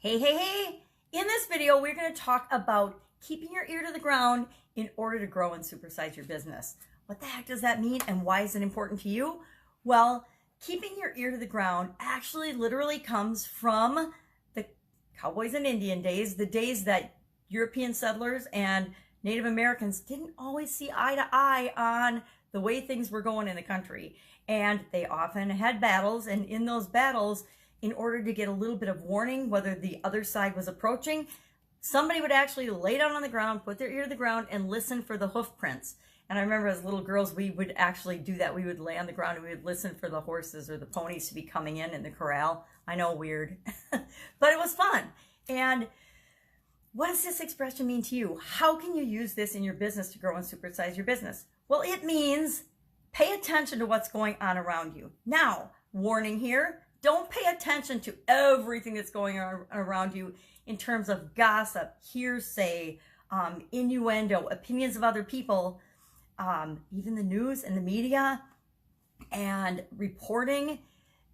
Hey, hey, hey! In this video, we're going to talk about keeping your ear to the ground in order to grow and supersize your business. What the heck does that mean and why is it important to you? Well, keeping your ear to the ground actually literally comes from the cowboys and Indian days, the days that European settlers and Native Americans didn't always see eye to eye on the way things were going in the country. And they often had battles, and in those battles, in order to get a little bit of warning whether the other side was approaching, somebody would actually lay down on the ground, put their ear to the ground, and listen for the hoof prints. And I remember as little girls, we would actually do that. We would lay on the ground and we would listen for the horses or the ponies to be coming in the corral. I know, weird, but it was fun. And what does this expression mean to you? How can you use this in your business to grow and supersize your business? Well, it means pay attention to what's going on around you. Now, warning here, don't pay attention to everything that's going on around you in terms of gossip, hearsay, innuendo, opinions of other people, even the news and the media and reporting.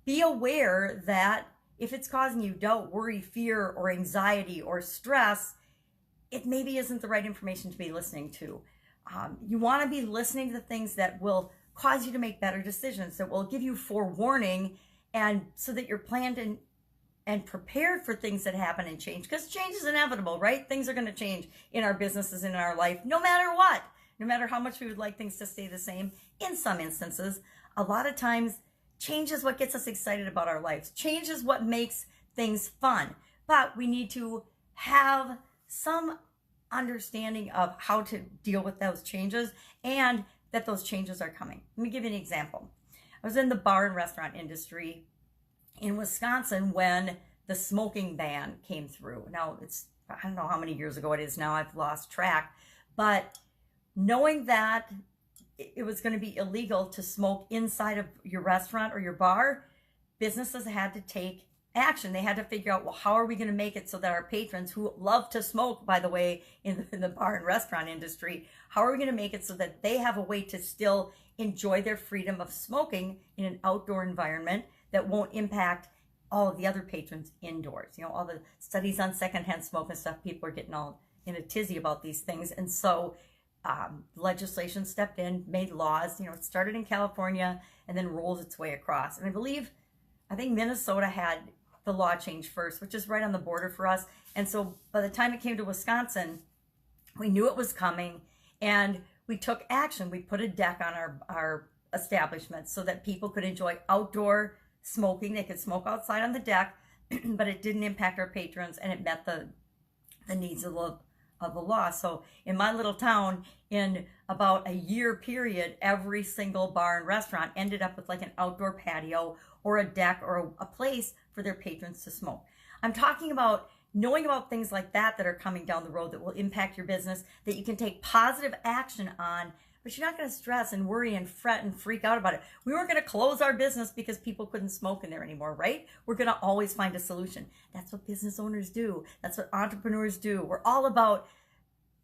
Be aware that if it's causing you doubt, worry, fear, or anxiety or stress, it maybe isn't the right information to be listening to. You want to be listening to the things that will cause you to make better decisions, that will give you forewarning, and so that you're planned and prepared for things that happen and change, because change is inevitable, right? Things are going to change in our businesses and in our life, no matter what, no matter how much we would like things to stay the same. In some instances, a lot of times, change is what gets us excited about our lives. Change is what makes things fun, but we need to have some understanding of how to deal with those changes and that those changes are coming. Let me give you an example. I was in the bar and restaurant industry in Wisconsin when the smoking ban came through. Now, I don't know how many years ago it is now, I've lost track, but knowing that it was going to be illegal to smoke inside of your restaurant or your bar, businesses had to take action. They had to figure out, well, how are we going to make it so that our patrons, who love to smoke, by the way, in the bar and restaurant industry, how are we going to make it so that they have a way to still enjoy their freedom of smoking in an outdoor environment that won't impact all of the other patrons indoors? You know, all the studies on secondhand smoke and stuff, people are getting all in a tizzy about these things. And so legislation stepped in, made laws. You know, it started in California and then rolls its way across. And I think Minnesota had the law change first, which is right on the border for us. And so by the time it came to Wisconsin, we knew it was coming and we took action. We put a deck on our establishment so that people could enjoy outdoor smoking. They could smoke outside on the deck, but it didn't impact our patrons and it met the needs of the law. So in my little town, in about a year period, every single bar and restaurant ended up with like an outdoor patio or a deck or a place for their patrons to smoke. I'm talking about knowing about things like that are coming down the road that will impact your business, that you can take positive action on, but you're not going to stress and worry and fret and freak out about it. We weren't going to close our business because people couldn't smoke in there anymore, right? We're going to always find a solution. That's what business owners do. That's what entrepreneurs do. We're all about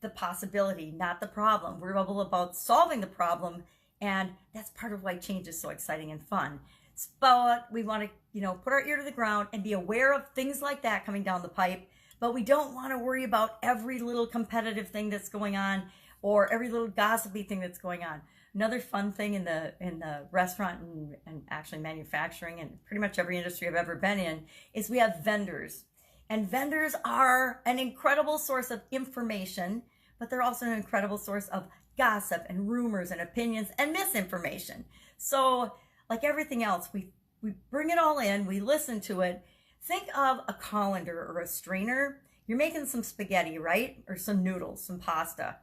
the possibility, not the problem. We're all about solving the problem, and that's part of why change is so exciting and fun. But we want to, put our ear to the ground and be aware of things like that coming down the pipe, but we don't want to worry about every little competitive thing that's going on or every little gossipy thing that's going on. Another fun thing in the restaurant and actually manufacturing and pretty much every industry I've ever been in is we have vendors. And vendors are an incredible source of information, but they're also an incredible source of gossip and rumors and opinions and misinformation. So like everything else, we bring it all in, we listen to it. Think of a colander or a strainer. You're making some spaghetti, right? Or some noodles, some pasta.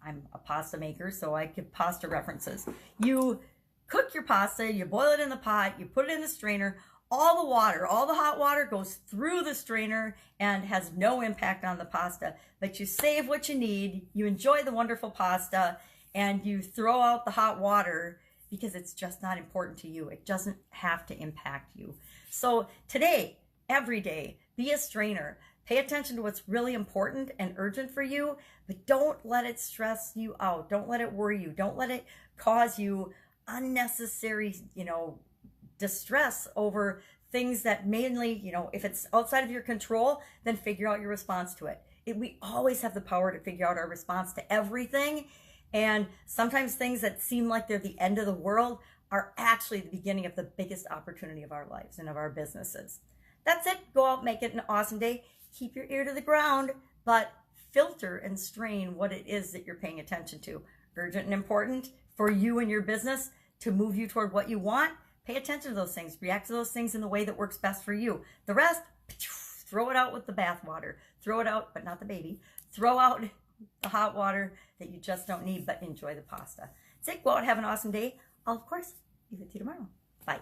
I'm a pasta maker, so I give pasta references. You cook your pasta, you boil it in the pot, you put it in the strainer. All the water, all the hot water goes through the strainer and has no impact on the pasta. But you save what you need, you enjoy the wonderful pasta, and you throw out the hot water because it's just not important to you. It doesn't have to impact you. So today, every day, be a strainer. Pay attention to what's really important and urgent for you, but don't let it stress you out. Don't let it worry you. Don't let it cause you unnecessary, distress over things that mainly, if it's outside of your control, then figure out your response to it. We always have the power to figure out our response to everything. And sometimes things that seem like they're the end of the world are actually the beginning of the biggest opportunity of our lives and of our businesses. That's it. Go out, make it an awesome day. Keep your ear to the ground, but filter and strain what it is that you're paying attention to. Urgent and important for you and your business to move you toward what you want. Pay attention to those things. React to those things in the way that works best for you. The rest, throw it out with the bath water. Throw it out, but not the baby. Throw out the hot water that you just don't need, but enjoy the pasta. That's it. Go out, have an awesome day. I'll, of course, leave it to you tomorrow. Bye.